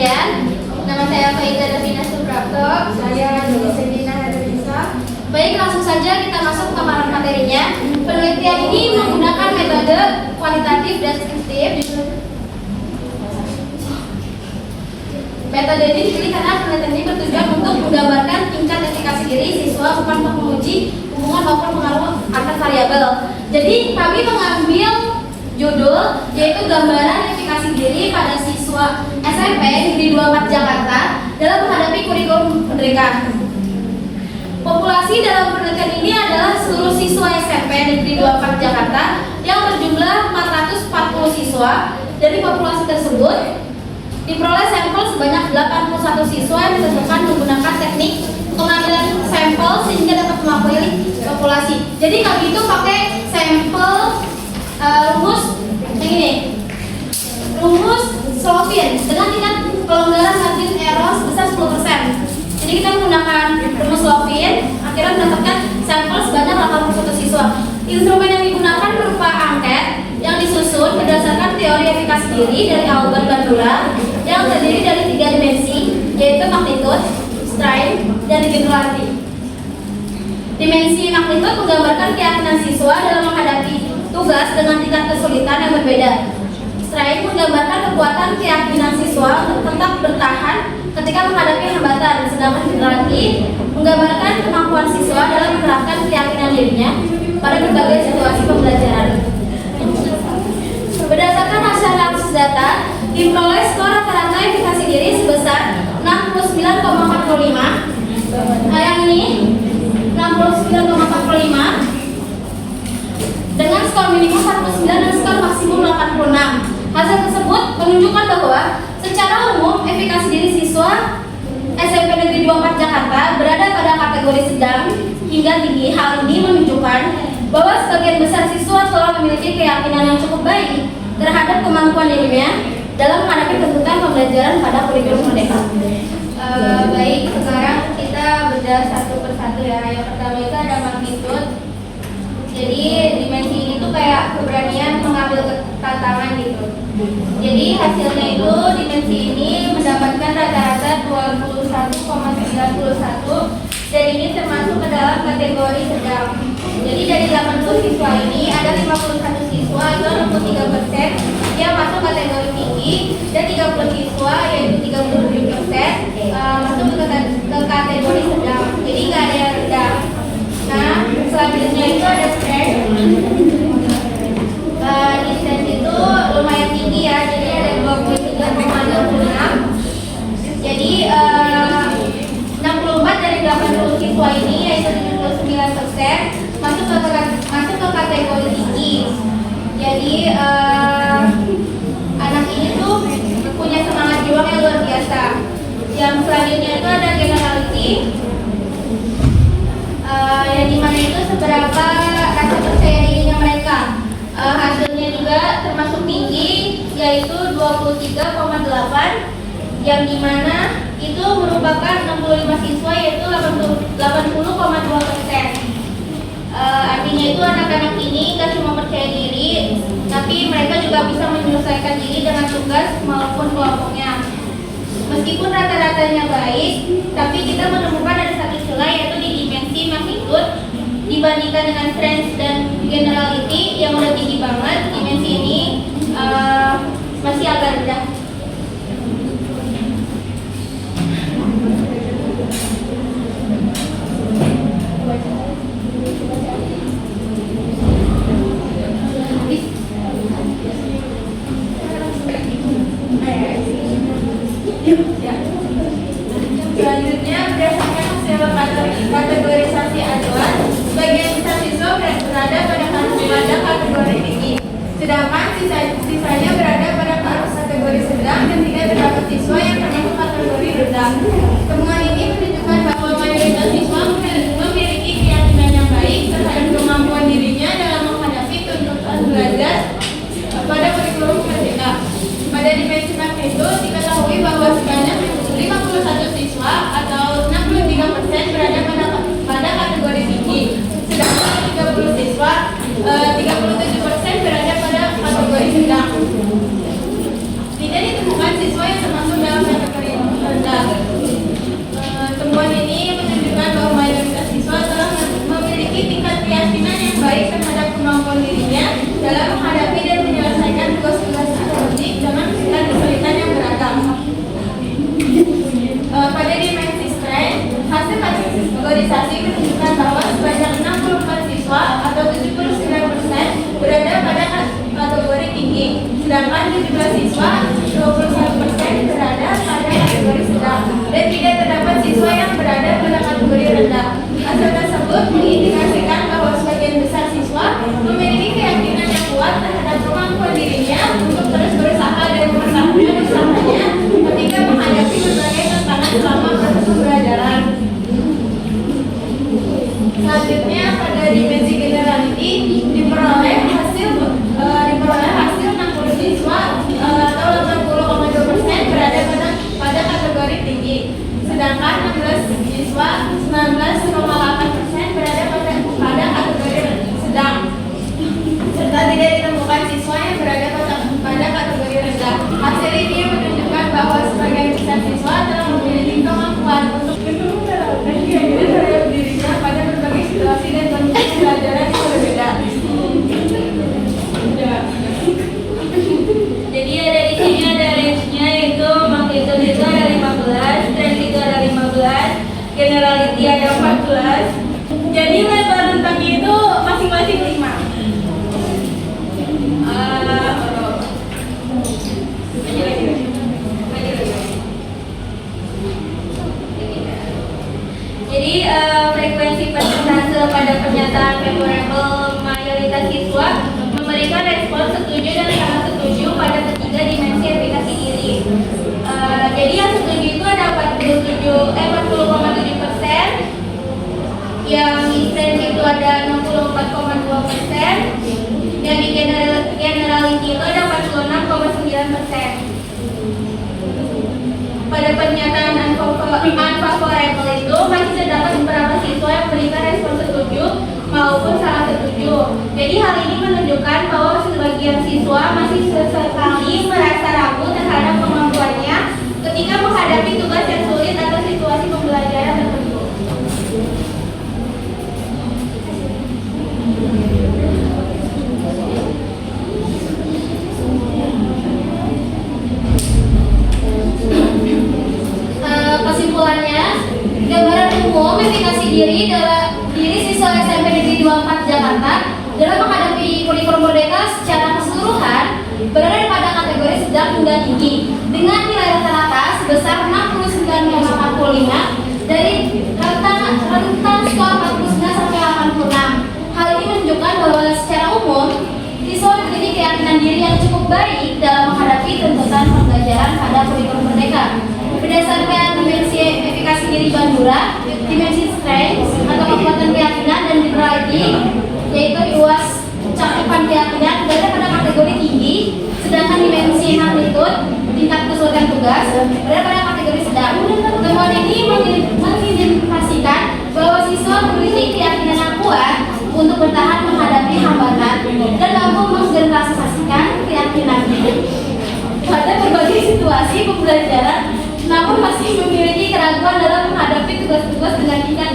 sekalian, nama saya Faida Davina Suprapto. Saya Selina Hadirisa. Baik, langsung saja kita masuk ke materinya. Penelitian ini menggunakan metode kualitatif deskriptif. Metode ini dipilih karena penelitian ini bertujuan untuk menggambarkan tingkat efikasi diri siswa, bukan untuk menguji hubungan maupun pengaruh antar variabel. Jadi kami mengambil judul yaitu gambaran efikasi diri pada siswa SMP Negeri 24 Jakarta dalam menghadapi kurikulum merdeka. Populasi dalam penelitian ini adalah seluruh siswa SMP Negeri 24 Jakarta yang berjumlah 440 siswa. Dari populasi tersebut diperoleh sampel sebanyak 81 siswa yang ditentukan menggunakan teknik pengambilan sampel sehingga dapat mewakili populasi. Jadi kami itu pakai sampel rumus ini, rumus Slovin dengan tingkat pelonggaran margin error sebesar 10%. Jadi kita menggunakan rumus Slovin, akhirnya mendapatkan sampel sebanyak 81 siswa. Instrumen yang digunakan berupa angket yang disusun berdasarkan teori efikasi diri dari Albert Bandura yang terdiri dari 3 dimensi, yaitu magnitude, strength, dan generality. Dimensi magnitude menggambarkan keyakinan siswa dalam menghadapi tugas dengan tingkat kesulitan yang berbeda. Strength menggambarkan kekuatan keyakinan siswa untuk tetap bertahan ketika menghadapi hambatan, sedangkan generality menggambarkan kemampuan siswa dalam menerapkan keyakinan dirinya pada berbagai situasi pembelajaran. Berdasarkan hasil analisis data, diperoleh skor rata-rata efikasi diri sebesar 69,45. Yang ini 69,45 dengan skor minimum 49 dan skor maksimum 86. Hasil tersebut menunjukkan bahwa secara umum efikasi diri siswa SMP Negeri 24 Jakarta berada pada kategori sedang hingga tinggi. Hal ini menunjukkan bahwa sebagian besar siswa telah memiliki keyakinan yang cukup baik terhadap kemampuan dirinya dalam menghadapi tuntutan pembelajaran pada kurikulum merdeka. Baik, sekarang kita bedah satu persatu ya. Yang pertama itu ada magnitude. Jadi dimensi ini tuh kayak keberanian mengambil tantangan gitu. Jadi hasilnya itu dimensi ini mendapatkan rata-rata 21,91 dan ini termasuk ke dalam kategori sedang. Jadi dari 80 siswa ini ada 51 siswa atau 63% yang masuk kategori tinggi dan 30 siswa yaitu 37% masuk ke kategori sedang. Jadi nggak ada yang rendah. Nah, selanjutnya itu ada strength. Di strength itu lumayan tinggi ya, jadi ada 23,66. Jadi 64 dari 80 siswa ini yaitu 79% masuk ke kategori tinggi. Jadi anak ini tuh punya semangat juang yang luar biasa. Yang selanjutnya itu ada generality. Yang dimana itu seberapa rasa percaya dirinya mereka. Hasilnya juga termasuk tinggi yaitu 23,8 yang dimana itu merupakan 65 siswa yaitu 80,2%. Artinya itu anak-anak ini gak cuma percaya diri, tapi mereka juga bisa menyelesaikan diri dengan tugas maupun kelompoknya. Meskipun rata-ratanya baik, tapi kita menemukan ada satu celah yaitu di dimensi magnitude dibandingkan dengan strength dan generality yang udah tinggi banget. Dimensi ini masih agak rendah. Selanjutnya berdasarkan hasil kategorisasi acuan, sebagian besar siswa berada pada kategori tinggi, sedangkan sisanya berada pada kategori sedang dan tidak terdapat siswa yang termasuk kategori rendah. Temuan ini menunjukkan bahwa mayoritas siswa memiliki keyakinan yang baik terhadap kemampuan dirinya dalam menghadapi tuntutan belajar pada kurikulum merdeka. Pada dimensi magnitude diketahui bahwa sebanyak 51 siswa atau 63% berada pada kategori tinggi, sedangkan 30 siswa 37% berada pada kategori sedang. Tidak ditemukan siswa yang termasuk dalam kategori Pada dimensi strength, hasil kategorisasi menunjukkan bahwa sebanyak 64 siswa atau 79% berada pada kategori tinggi, sedangkan 17 siswa 21% berada pada kategori sedang, dan tidak terdapat siswa yang berada pada kategori rendah. Hasil tersebut mengindikasikan bahwa sebagian besar siswa memiliki keyakinan yang kuat terhadap kemampuan dirinya untuk terus berusaha dan mempertahankan usahanya ketika menghadapi berbagai tantangan selama proses pembelajaran. Selanjutnya pada dimensi generality diperoleh hasil 60 siswa atau 80,2% berada pada kategori tinggi, sedangkan 16 siswa 19,8% berada pada kategori sedang, serta tidak ditemukan siswa yang berada pada kategori rendah. Hasil ini menunjukkan bahwa sebagian besar siswa telah memiliki kemampuan untuk menerapkan keyakinan terhadap dirinya pada berbagai situasi dan kondisi pembelajaran yang berbeda. Jadi ada di sini ada range-nya, yaitu magnitude itu ada 15, strength itu ada 15, generality ada 14. Jadi lebar rentangnya itu masing-masing 5. Jadi frekuensi persentase pada pernyataan favorable mayoritas siswa memberikan respon setuju dan sangat setuju pada ketiga dimensi efikasi diri. Jadi yang setuju itu ada 40,7%, yang strength itu ada 64,2%, yang di generality itu ada 46,9%. Pada pernyataan unfavorable itu masih terdapat beberapa siswa yang memberikan respon setuju maupun sangat setuju. Jadi hal ini menunjukkan bahwa sebagian siswa masih sesekali merasa ragu terhadap kemampuannya ketika menghadapi tugas yang sulit atau situasi pembelajaran tertentu. Kesimpulannya, gambaran umum efikasi diri siswa SMP Negeri 24 Jakarta dalam menghadapi kurikulum merdeka secara keseluruhan berada pada kategori sedang hingga tinggi dengan nilai rata-rata sebesar 69,45 dari rentang skor 49 sampai 86. Hal ini menunjukkan bahwa secara umum siswa memiliki keyakinan diri yang cukup baik dalam menghadapi tuntutan pembelajaran pada kurikulum merdeka. Berdasarkan dimensi efikasi diri Bandura, dimensi strength atau kekuatan keyakinan dan generality, yaitu luas cakupan keyakinan berada pada kategori tinggi, sedangkan dimensi magnitude tingkat kesulitan tugas berada pada kategori sedang. Temuan ini mengindikasikan bahwa siswa memiliki keyakinan yang kuat untuk bertahan menghadapi hambatan dan mampu menggeneralisasikan keyakinannya pada berbagai situasi pembelajaran, namun masih memiliki keraguan dalam menghadapi tugas-tugas dengan tingkat